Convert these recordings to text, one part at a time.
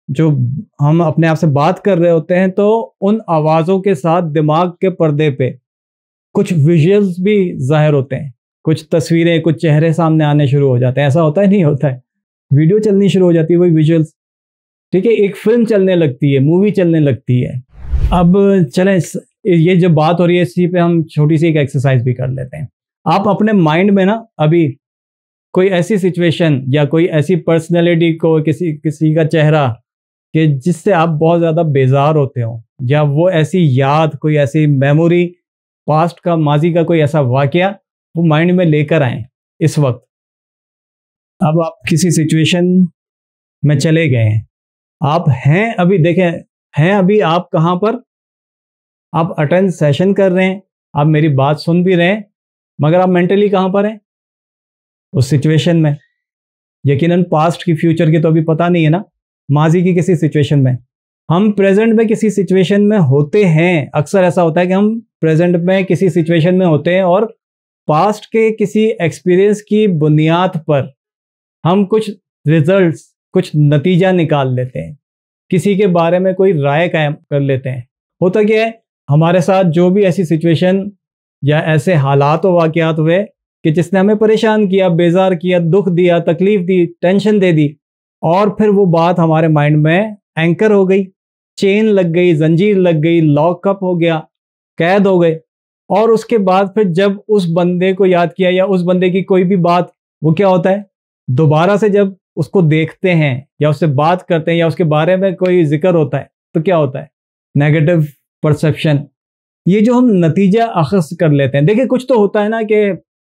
जो हम अपने आप से बात कर रहे होते हैं, तो उन आवाज़ों के साथ दिमाग के पर्दे पे कुछ विजुअल्स भी ज़ाहिर होते हैं, कुछ तस्वीरें, कुछ चेहरे सामने आने शुरू हो जाते हैं। ऐसा होता है, नहीं होता है? वीडियो चलनी शुरू हो जाती है, वही विजुअल्स, ठीक है, एक फिल्म चलने लगती है, मूवी चलने लगती है। अब चलें, ये जो बात हो रही है इसी पे हम छोटी सी एक एक्सरसाइज भी कर लेते हैं। आप अपने माइंड में ना अभी कोई ऐसी सिचुएशन या कोई ऐसी पर्सनैलिटी को, किसी का चेहरा कि जिससे आप बहुत ज़्यादा बेजार होते हो, या वो ऐसी याद, कोई ऐसी मेमोरी, पास्ट का, माजी का कोई ऐसा वाकया वो माइंड में लेकर आए इस वक्त। अब आप किसी सिचुएशन में चले गए हैं, आप हैं अभी, देखें, हैं अभी आप कहाँ पर? आप अटेंड सेशन कर रहे हैं, आप मेरी बात सुन भी रहे हैं, मगर आप मेंटली कहाँ पर हैं? उस सिचुएशन में। यकीनन पास्ट की, फ्यूचर की तो अभी पता नहीं है ना, माजी की किसी सिचुएशन में। हम प्रेजेंट में किसी सिचुएशन में होते हैं। अक्सर ऐसा होता है कि हम प्रेजेंट में किसी सिचुएशन में होते हैं और पास्ट के किसी एक्सपीरियंस की बुनियाद पर हम कुछ रिजल्ट्स, कुछ नतीजा निकाल लेते हैं, किसी के बारे में कोई राय कायम कर लेते हैं। होता क्या है, हमारे साथ जो भी ऐसी सिचुएशन या ऐसे हालात व वाक़यात हुए कि जिसने हमें परेशान किया, बेजार किया, दुख दिया, तकलीफ दी, टेंशन दे दी, और फिर वो बात हमारे माइंड में एंकर हो गई, चेन लग गई, जंजीर लग गई, लॉकअप हो गया, कैद हो गए। और उसके बाद फिर जब उस बंदे को याद किया या उस बंदे की कोई भी बात, वो क्या होता है, दोबारा से जब उसको देखते हैं या उससे बात करते हैं या उसके बारे में कोई जिक्र होता है, तो क्या होता है, नेगेटिव परसेप्शन। ये जो हम नतीजा अखज़ कर लेते हैं। देखिए, कुछ तो होता है ना कि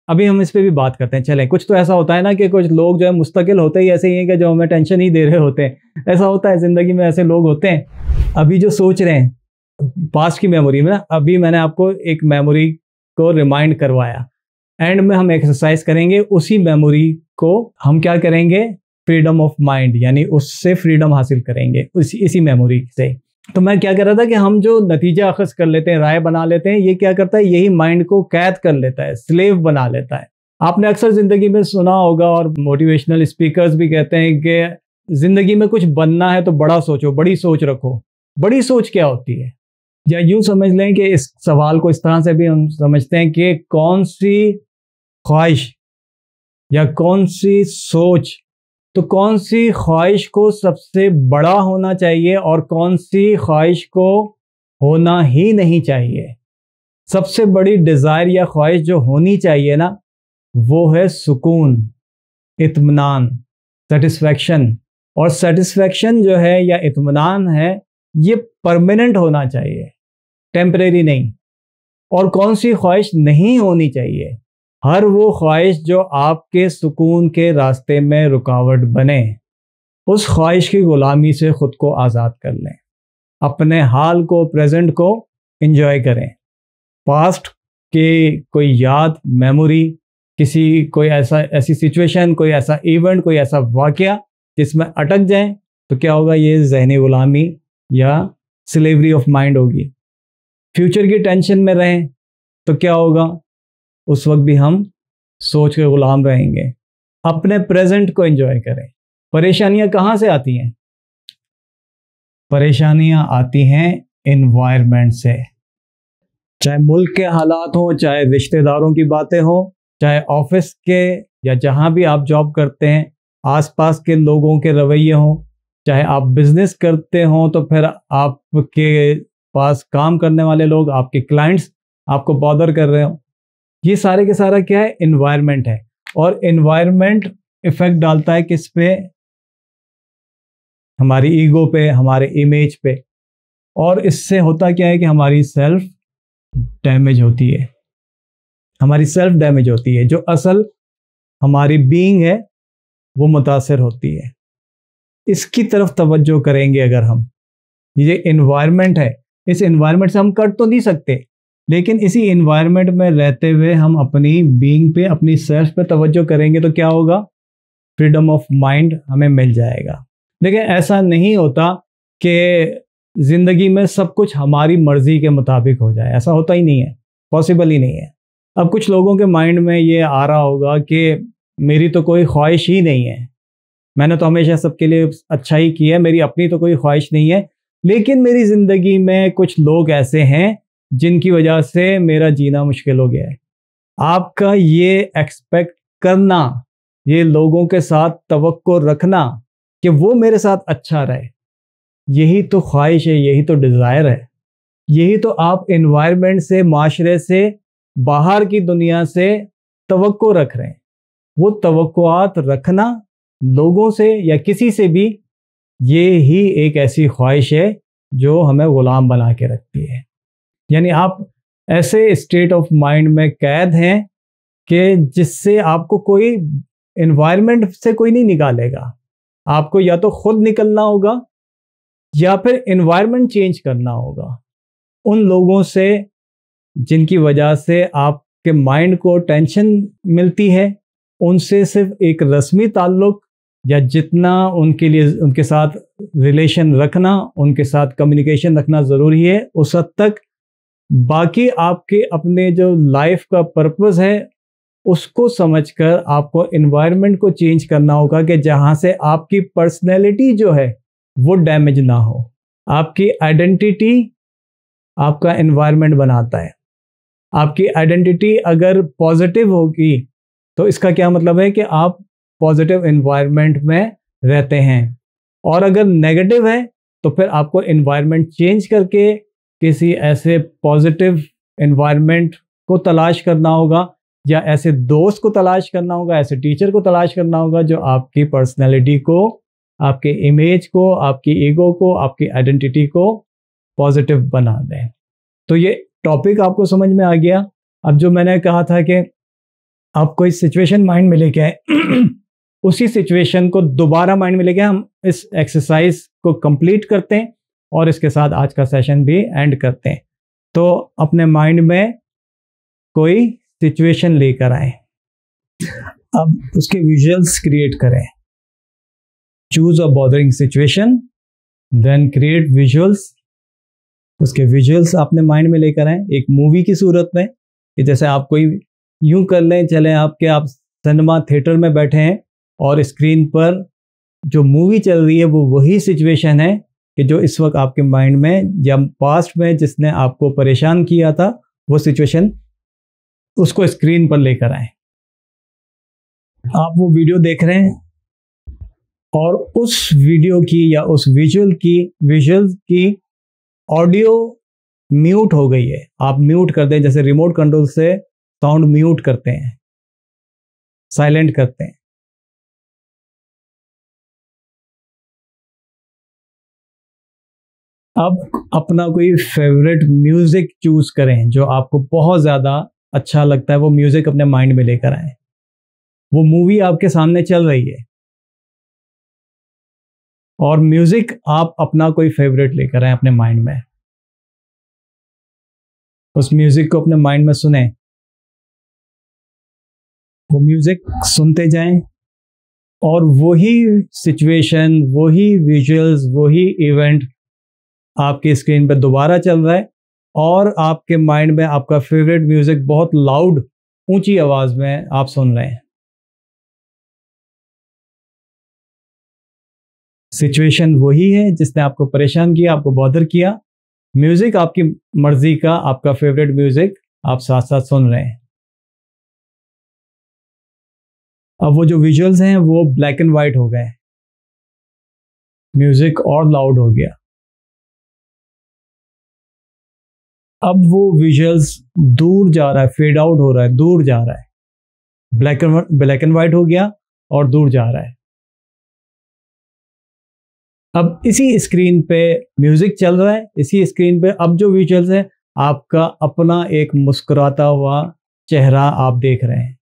अभी हम इस पे भी बात करते हैं, चलें, कुछ तो ऐसा होता है ना कि कुछ लोग जो है मुस्तकिल होते ही ऐसे ही हैं कि जो हमें टेंशन ही दे रहे होते हैं। ऐसा होता है ज़िंदगी में, ऐसे लोग होते हैं। अभी जो सोच रहे हैं पास्ट की मेमोरी में ना, अभी मैंने आपको एक मेमोरी को रिमाइंड करवाया, एंड में हम एक्सरसाइज करेंगे, उसी मेमोरी को हम क्या करेंगे, फ्रीडम ऑफ माइंड, यानी उससे फ्रीडम हासिल करेंगे इसी मेमोरी से। तो मैं क्या कर रहा था कि हम जो नतीजा अखज़ कर लेते हैं, राय बना लेते हैं, ये क्या करता है, यही माइंड को कैद कर लेता है, स्लेव बना लेता है। आपने अक्सर ज़िंदगी में सुना होगा, और मोटिवेशनल स्पीकर्स भी कहते हैं कि ज़िंदगी में कुछ बनना है तो बड़ा सोचो, बड़ी सोच रखो। बड़ी सोच क्या होती है? या यूँ समझ लें कि इस सवाल को इस तरह से भी हम समझते हैं कि कौन सी ख्वाहिश या कौन सी सोच, तो कौन सी ख्वाहिश को सबसे बड़ा होना चाहिए और कौन सी ख्वाहिश को होना ही नहीं चाहिए। सबसे बड़ी डिज़ायर या ख्वाहिश जो होनी चाहिए ना, वो है सुकून, इत्मीनान, सेटिस्फैक्शन। और सेटिस्फैक्शन जो है या इत्मीनान है, ये परमानेंट होना चाहिए, टेम्परेरी नहीं। और कौन सी ख्वाहिश नहीं होनी चाहिए? हर वो ख्वाहिश जो आपके सुकून के रास्ते में रुकावट बने, उस ख्वाहिश की गुलामी से ख़ुद को आज़ाद कर लें। अपने हाल को, प्रेजेंट को एंजॉय करें। पास्ट के कोई याद, मेमोरी, कोई ऐसी सिचुएशन, कोई ऐसा इवेंट, कोई ऐसा वाक़या जिसमें अटक जाएं, तो क्या होगा, ये ज़हनी गुलामी या स्लेवरी ऑफ माइंड होगी। फ्यूचर की टेंशन में रहें तो क्या होगा, उस वक्त भी हम सोच के गुलाम रहेंगे। अपने प्रेजेंट को एंजॉय करें। परेशानियां कहाँ से आती हैं? परेशानियां आती हैं एनवायरनमेंट से, चाहे मुल्क के हालात हों, चाहे रिश्तेदारों की बातें हों, चाहे ऑफिस के या जहाँ भी आप जॉब करते हैं आसपास के लोगों के रवैये हों, चाहे आप बिजनेस करते हों तो फिर आपके पास काम करने वाले लोग, आपके क्लाइंट्स आपको बॉदर कर रहे हो। ये सारे के सारा क्या है, एनवायरनमेंट है। और एनवायरनमेंट इफेक्ट डालता है किस पे, हमारी ईगो पे, हमारे इमेज पे। और इससे होता क्या है कि हमारी सेल्फ डैमेज होती है, हमारी सेल्फ डैमेज होती है, जो असल हमारी बीइंग है वो मुतासर होती है। इसकी तरफ तवज्जो करेंगे अगर हम, ये एनवायरनमेंट है, इस एनवायरनमेंट से हम कट तो नहीं सकते, लेकिन इसी एनवायरनमेंट में रहते हुए हम अपनी बीइंग पे, अपनी सेल्फ पे तवज्जो करेंगे तो क्या होगा, फ्रीडम ऑफ माइंड हमें मिल जाएगा। देखिए, ऐसा नहीं होता कि ज़िंदगी में सब कुछ हमारी मर्ज़ी के मुताबिक हो जाए, ऐसा होता ही नहीं है, पॉसिबल ही नहीं है। अब कुछ लोगों के माइंड में ये आ रहा होगा कि मेरी तो कोई ख्वाहिश ही नहीं है, मैंने तो हमेशा सबके लिए अच्छा ही किया है, मेरी अपनी तो कोई ख्वाहिश नहीं है, लेकिन मेरी ज़िंदगी में कुछ लोग ऐसे हैं जिनकी वजह से मेरा जीना मुश्किल हो गया है। आपका ये एक्सपेक्ट करना, ये लोगों के साथ तवक्को रखना कि वो मेरे साथ अच्छा रहे, यही तो ख्वाहिश है, यही तो डिज़ायर है, यही तो आप एनवायरनमेंट से, माशरे से, बाहर की दुनिया से तवक्को रख रहे हैं। वो तवक्कुआत रखना लोगों से या किसी से भी, ये ही एक ऐसी ख्वाहिश है जो हमें ग़ुलाम बना के रखती है। यानी आप ऐसे स्टेट ऑफ माइंड में कैद हैं कि जिससे आपको कोई एनवायरनमेंट से कोई नहीं निकालेगा। आपको या तो खुद निकलना होगा या फिर एनवायरनमेंट चेंज करना होगा उन लोगों से जिनकी वजह से आपके माइंड को टेंशन मिलती है। उनसे सिर्फ एक रस्मी ताल्लुक या जितना उनके लिए उनके साथ रिलेशन रखना, उनके साथ कम्युनिकेशन रखना ज़रूरी है, उस हद तक बाकी आपके अपने जो लाइफ का पर्पस है उसको समझकर आपको एनवायरनमेंट को चेंज करना होगा कि जहाँ से आपकी पर्सनैलिटी जो है वो डैमेज ना हो। आपकी आइडेंटिटी आपका एनवायरनमेंट बनाता है। आपकी आइडेंटिटी अगर पॉजिटिव होगी तो इसका क्या मतलब है कि आप पॉजिटिव एनवायरनमेंट में रहते हैं, और अगर नेगेटिव है तो फिर आपको एनवायरनमेंट चेंज करके किसी ऐसे पॉजिटिव एनवायरनमेंट को तलाश करना होगा, या ऐसे दोस्त को तलाश करना होगा, ऐसे टीचर को तलाश करना होगा जो आपकी पर्सनैलिटी को, आपके इमेज को, आपकी ईगो को, आपकी आइडेंटिटी को पॉजिटिव बना दें। तो ये टॉपिक आपको समझ में आ गया। अब जो मैंने कहा था कि आप कोई सिचुएशन माइंड में लेके आए उसी सिचुएशन को दोबारा माइंड में लेके हम इस एक्सरसाइज को कंप्लीट करते हैं और इसके साथ आज का सेशन भी एंड करते हैं। तो अपने माइंड में कोई सिचुएशन लेकर आए, अब उसके विजुअल्स क्रिएट करें। Choose a bothering situation, then create visuals. उसके विजुअल्स आपने माइंड में लेकर आए एक मूवी की सूरत में, कि जैसे आप कोई यूं कर लें, चलें आप सिनेमा थिएटर में बैठे हैं और स्क्रीन पर जो मूवी चल रही है वो वही सिचुएशन है कि जो इस वक्त आपके माइंड में या पास्ट में जिसने आपको परेशान किया था वो सिचुएशन, उसको स्क्रीन पर लेकर आए। आप वो वीडियो देख रहे हैं और उस वीडियो की या उस विजुअल की ऑडियो म्यूट हो गई है। आप म्यूट कर दें, जैसे रिमोट कंट्रोल से साउंड म्यूट करते हैं, साइलेंट करते हैं। अब अपना कोई फेवरेट म्यूजिक चूज करें जो आपको बहुत ज़्यादा अच्छा लगता है, वो म्यूजिक अपने माइंड में लेकर आए। वो मूवी आपके सामने चल रही है और म्यूजिक आप अपना कोई फेवरेट लेकर आए अपने माइंड में। उस म्यूजिक को अपने माइंड में सुने, वो म्यूजिक सुनते जाएं और वही सिचुएशन, वही विजुअल्स, वही इवेंट आपकी स्क्रीन पर दोबारा चल रहा है और आपके माइंड में आपका फेवरेट म्यूजिक बहुत लाउड, ऊंची आवाज में आप सुन रहे हैं। सिचुएशन वही है जिसने आपको परेशान किया, आपको बॉदर किया। म्यूजिक आपकी मर्जी का, आपका फेवरेट म्यूजिक आप साथ साथ सुन रहे हैं। अब वो जो विजुअल्स हैं वो ब्लैक एंड वाइट हो गए, म्यूजिक और लाउड हो गया। अब वो विजुअल्स दूर जा रहा है, फेड आउट हो रहा है, दूर जा रहा है। ब्लैक एंड वाइट हो गया और दूर जा रहा है। अब इसी स्क्रीन पे म्यूजिक चल रहा है, इसी स्क्रीन पे अब जो विजुअल्स है, आपका अपना एक मुस्कुराता हुआ चेहरा आप देख रहे हैं,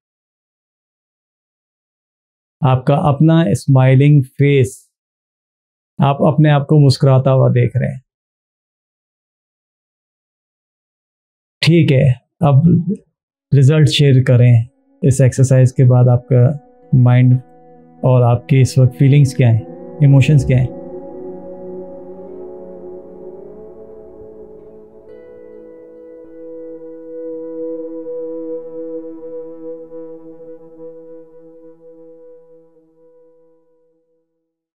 आपका अपना स्माइलिंग फेस, आप अपने आप को मुस्कुराता हुआ देख रहे हैं। ठीक है, अब रिजल्ट शेयर करें इस एक्सरसाइज के बाद। आपका माइंड और आपकी इस वक्त फीलिंग्स क्या हैं, इमोशंस क्या हैं?